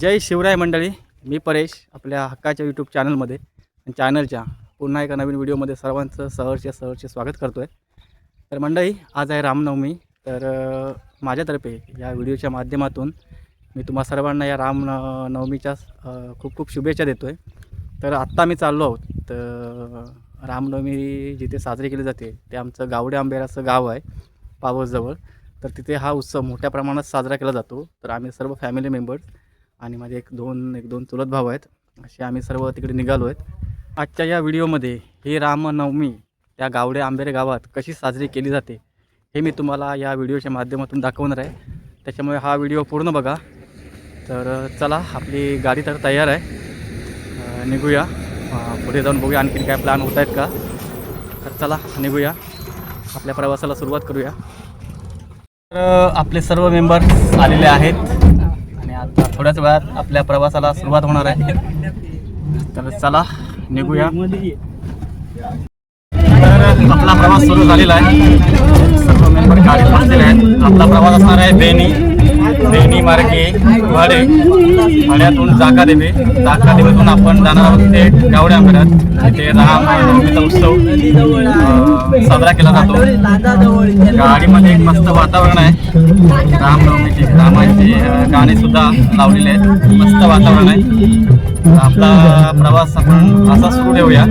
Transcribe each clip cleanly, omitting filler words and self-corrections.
जय शिवराय मंडळी, मी परेश आपल्या हक्काच्या यूट्यूब चॅनलमध्ये चॅनलच्या पुन्हा एका नवीन व्हिडिओमध्ये सर्वांचं सहर्ष स्वागत करतो आहे। तर मंडळी, आज आहे रामनवमी। तर माझ्यातर्फे या व्हिडिओच्या माध्यमातून मी तुम्हा सर्वांना या रामनवमीच्या खूप खूप शुभेच्छा देतो आहे। तर आत्ता मी चाललो आहोत, तर रामनवमी जिथे साजरी केली जाते ते आमचं गावडे आंबेर असं गाव आहे पावसजवळ। तर तिथे हा उत्सव मोठ्या प्रमाणात साजरा केला जातो। तर आम्ही सर्व फॅमिली मेंबर्स आणि माझे एक दोन चुलत भाऊ आहेत, असे आम्ही सर्व तिकडे निघालो आहेत। आजच्या या व्हिडिओमध्ये ही रामनवमी त्या गावडे आंबेरे गावात कशी साजरी केली जाते हे मी तुम्हाला या व्हिडिओच्या माध्यमातून दाखवणार आहे, त्याच्यामुळे हा व्हिडिओ पूर्ण बघा। तर चला, आपली गाडी तर तयार आहे, निघूया पुढे जाऊन बघूया आणखी काय प्लॅन होत आहेत का। तर चला निघूया, आपल्या प्रवासाला सुरुवात करूया। तर आपले सर्व मेंबर्स आलेले आहेत आणि आता थोड्याच वेळात आपल्या प्रवासाला सुरुवात होणार आहे। तर चला निघूया। तर आपला प्रवास सुरू झालेला आहे, सर्व मेंबर गाडीत बसलेले आहेत। आपला प्रवास असणार आहे बेनी मार्गे भाड्यातून जाकादेवीतून आपण जाणार आहोत ते गावडे आंबेरात। तिथे रामनवमीचा उत्सव साजरा केला जातो। गाडीमध्ये एक मस्त वातावरण आहे, रामाचे गाणे सुद्धा लावलेले आहेत, मस्त वातावरण आहे। आपला प्रवास आपण असा सुरू ठेवूया।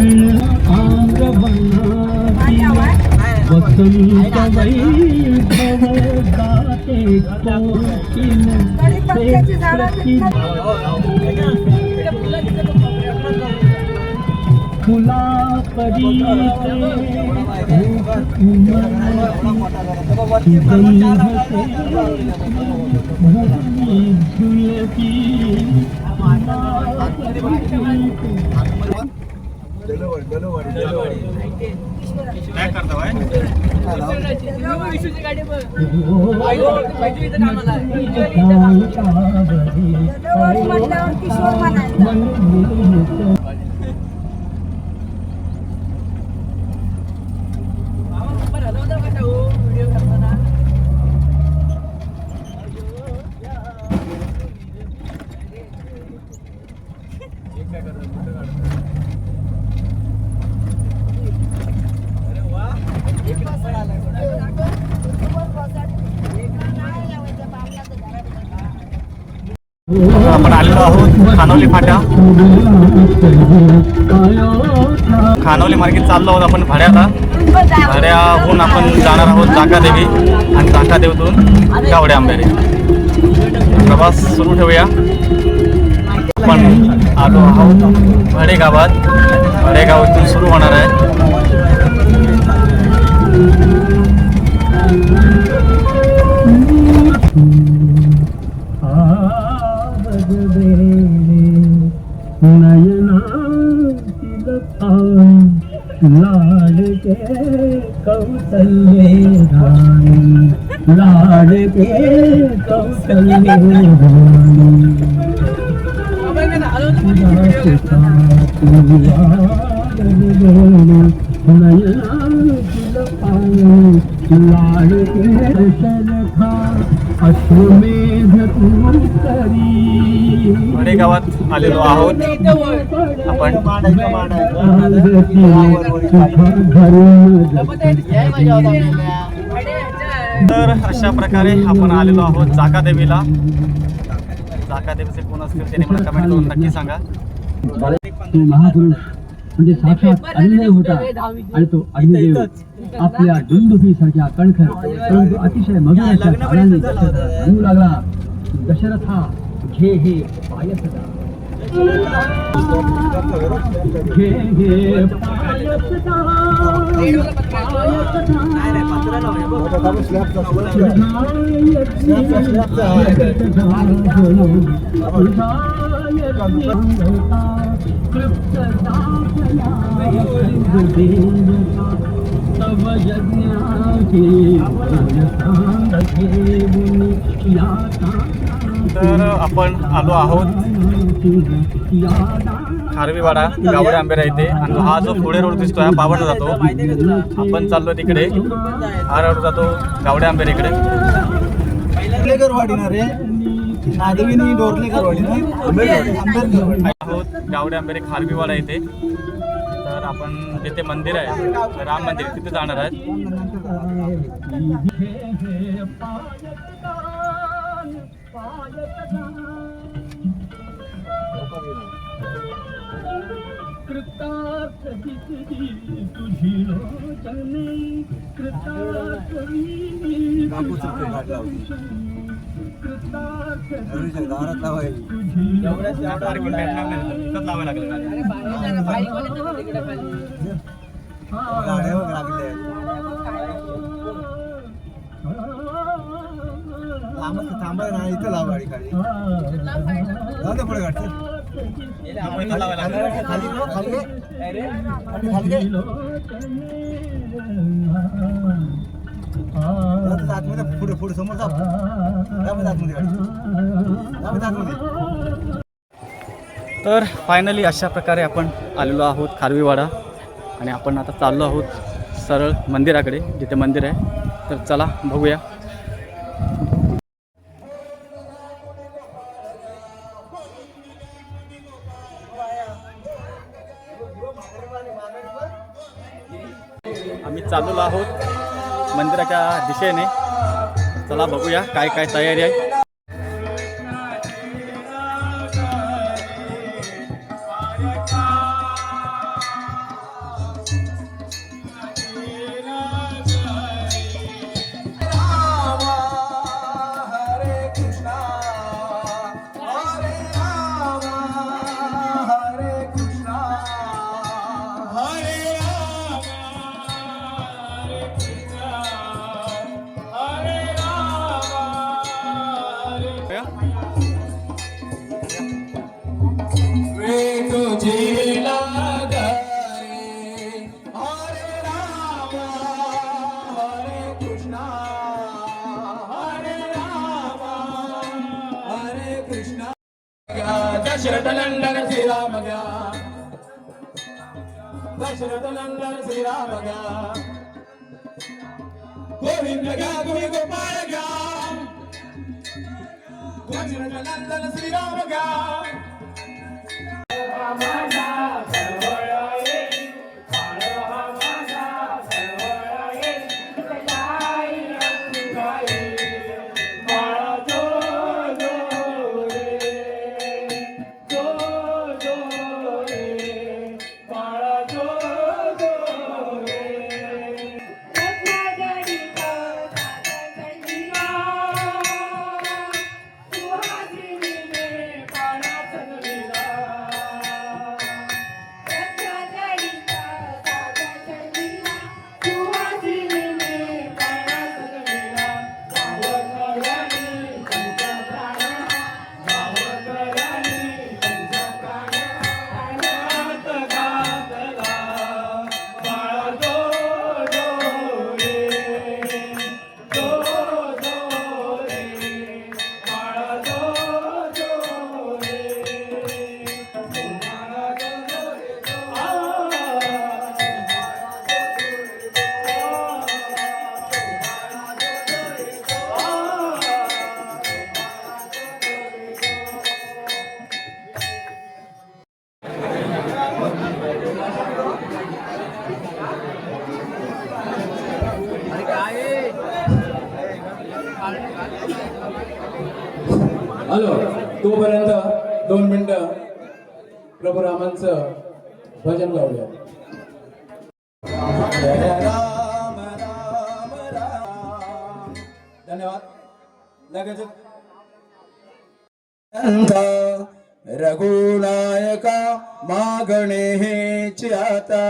काय करता भाई? आपण आलेलो आहोत खानोली फाटा। खानोली मार्गे चाललो आहोत आपण भाड्याहून आपण जाणार आहोत जाकादेवी आणि जाकादेवीतून गावडे आंबेरे। प्रवास सुरू ठेवूया। आपण आलो आहोत भाडेगावातून सुरू होणार आहे। लाडके कौशल्य लाडके कौशल्य भाडेगावात आलेलो आहोत आपण। तर अशा प्रकारे आपण आलेलो आहोत जाकादेवीला। जाकादेवीचे कोण असतील त्यांनी मला कमेंट करून नक्की सांगा। महापुरुष म्हणजे साक्षात अग्निदेव होता आणि तो अग्निदेव आपल्या दुंदुभीसारख्या कणखर परंतु अतिशय मधुर अशा तालाने म्हणू लागला, दशरथा घे हे पायसदा, घे हे पायसदा, तर आपण आलो आहोत खारवीवाडा गावडे आंबेरा इथे, आणि हा जो पुढे रोड दिसतोय हा पावडला जातो। आपण चाललो तिकडे, हा रोड जातो गावडे आंबेरा इकडे। नागरिनी डोरले आहोत गावडे आंबेरे खारवीवाडा येथे. तर आपण जिथे मंदिर आहे राम मंदिर तिथे जाणार आहेत. थांबा ना इथं लावा गाडी खाली पुढे गाडी पुढे पुढे समोर तर फायनली अशा प्रकारे आपण आलेलो आहोत खारवीवाडा आणि आपण आता चाललो आहोत सरळ मंदिराकडे जिथे मंदिर आहे. तर चला बघूया. आम्ही चाललेलो आहोत मंदिराच्या दिशेने. चला बघूया काय काय तयारी आहे. दशरथनंदन श्रीराम गया, दशरथनंदन श्रीराम गया, गोविंद गया गोविंद गोपाल गया, दशरथनंदन श्रीराम गया. हॅलो, तोपर्यंत 2 मिनिटं प्रभू रामांचं भजन गाऊया. राम राम राम. धन्यवाद. लगेच रघुनायका मागणे हेची आता.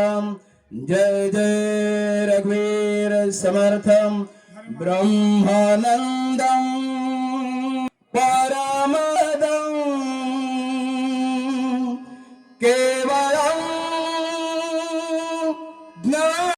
जय जय रघुवीर समर्थम ब्रह्मानंदम परमदं केवलं ज्ञान.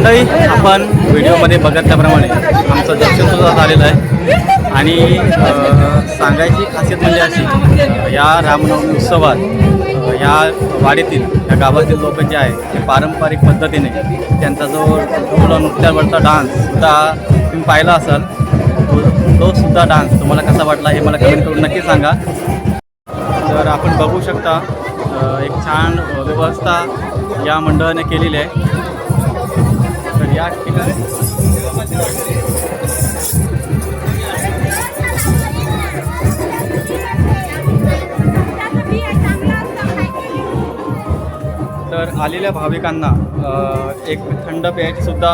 मंडळी, आपण व्हिडिओमध्ये बघितल्याप्रमाणे आमचं दर्शनसुद्धा झालेलं आहे आणि सांगायची खासियत म्हणजे अशी, या रामनवमी उत्सवात या वाडीतील या गावातील लोक जे आहे ते पारंपरिक पद्धतीने त्यांचा जो ढोल नृत्यावरचा डान्ससुद्धा तुम्ही पाहिला असाल, तो सुद्धा डान्स तुम्हाला कसा वाटला हे मला कमेंट करून नक्की सांगा. तर आपण बघू शकता एक छान व्यवस्था या मंडळाने केलेली आहे. तर या ठिकाणी तर आलेल्या भाविकांना एक थंड पेयाची सुद्धा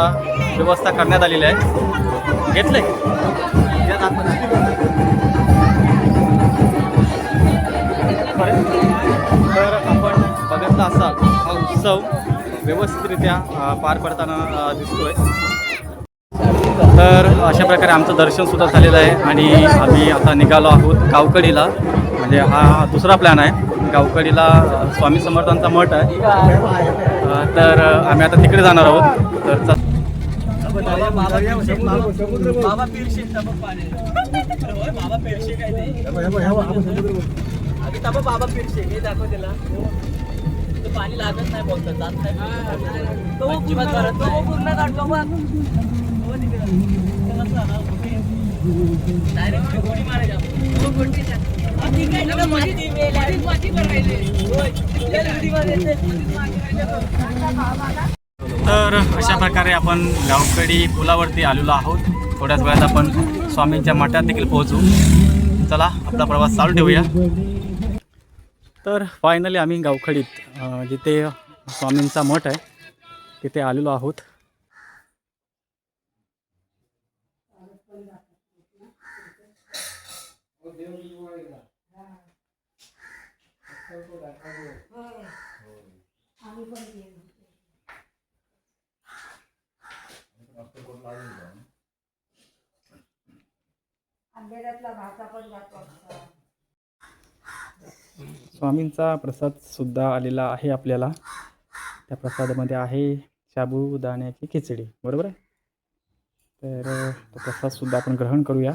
व्यवस्था करण्यात आलेली आहे. घेतलंय तर आपण बघितलं असाल हा उत्सव व्यवस्थितरित्या पार पडताना दिसतोय. तर अशा प्रकारे आमचं दर्शनसुद्धा झालेलं आहे आणि आम्ही आता निघालो आहोत गावकडीला. म्हणजे हा दुसरा प्लॅन आहे. गावकडीला स्वामी समर्थांचा मठ आहे, तर आम्ही आता तिकडे जाणार आहोत. तर बाबा पिरशे बाबा पिरशे काय ते बाबा पिरशे हे दाखव त्याला. तो पाणी लागत नाही बोलतात, जात नाही तो अजिबात करत नाही. पूर्ण काढतो डायरेक्ट गोळी मारायची. तर अशा प्रकारे आपण गावकडी पुलावरती आलेलो आहोत. थोड्याच वेळात आपण स्वामींच्या मठात देखील पोहोचू. चला आपला प्रवास चालू ठेवूया. तर फायनली आम्ही गावखडीत जिथे स्वामींचा मठ आहे तिथे आलेलो आहोत. स्वामींचा प्रसाद सुद्धा आलेला आहे आपल्याला. त्या प्रसादामध्ये आहे साबुदाण्याची खिचडी, बरोबर आहे. तर तो प्रसाद सुद्धा आपण ग्रहण करूया.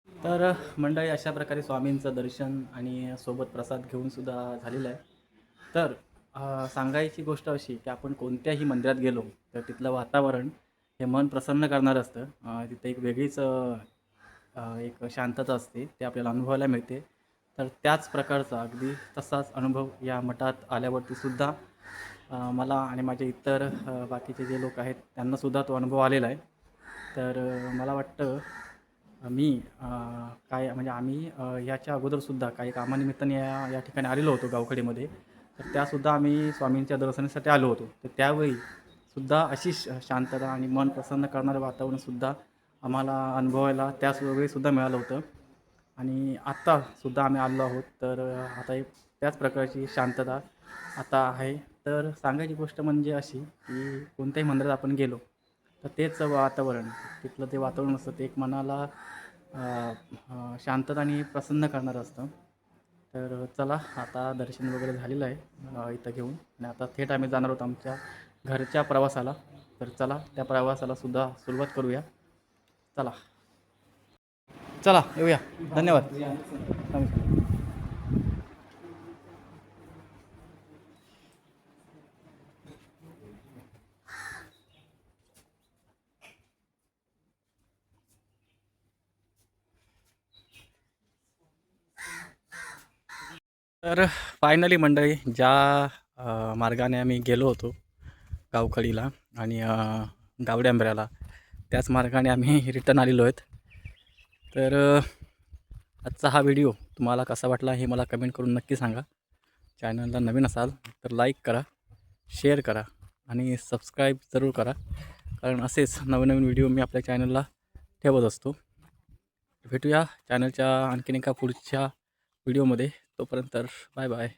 तर मंडळी, अशा प्रकारे स्वामींचं दर्शन आणि सोबत प्रसाद घेऊन सुद्धा झालेलं आहे. तर सांगायची गोष्ट अशी की आपण कोणत्याही मंदिरात गेलो तर तिथलं वातावरण हे मन प्रसन्न करणारं असतं. तिथे एक वेगळीच एक शांतता असते, ते आपल्याला अनुभवायला मिळते. तर त्याच प्रकारचा अगदी तसाच अनुभव या मठात आल्यावरती सुद्धा मला आणि माझे इतर बाकीचे जे लोक आहेत त्यांनासुद्धा तो अनुभव आलेला आहे. तर मला वाटतं मी काय म्हणजे आम्ही याच्या अगोदरसुद्धा काही कामानिमित्ताने या ठिकाणी आलेलो होतो गावखडीमध्ये. तर त्यासुद्धा आम्ही स्वामींच्या दर्शनासाठी आलो होतो. तर त्यावेळी सुद्धा अशी शांतता आणि मन प्रसन्न करणारं वातावरणसुद्धा आम्हाला अनुभवायला त्याच वेळीसुद्धा मिळालं होतं. आणि आत्तासुद्धा आम्ही आलो आहोत. तर आता एक त्याच प्रकारची शांतता आता आहे. तर सांगायची गोष्ट म्हणजे अशी की कोणत्याही मंदिरात आपण गेलो तर तेच वातावरण, तिथलं ते वातावरण असतं ते एक मनाला शांतता आणि प्रसन्न करणारं असतं. तर चला, आता दर्शन वगैरे झालेलं आहे इथं घेऊन आणि आता थेट आम्ही जाणार आहोत आमच्या घरच्या प्रवासाला. तर चला त्या प्रवासाला सुद्धा सुरुवात करूया. चला चला येऊया. धन्यवाद. तर फायनली मंडळी, ज्या मार्गाने आम्ही गेलो होतो गावखडीला आणि गावड्यांबऱ्याला, त्याच मार्गाने आम्ही रिटर्न आलेलो आहेत. तर आजचा हा व्हिडिओ तुम्हाला कसा वाटला हे मला कमेंट करून नक्की सांगा. चॅनलला नवीन असाल तर लाईक करा, शेअर करा आणि सबस्क्राईब जरूर करा, कारण असेच नवीन नवीन व्हिडिओ मी आपल्या चॅनलला ठेवत असतो. भेटूया चॅनलच्या आणखीन एका पुढच्या व्हिडिओमध्ये. तोपर्यंत बाय बाय.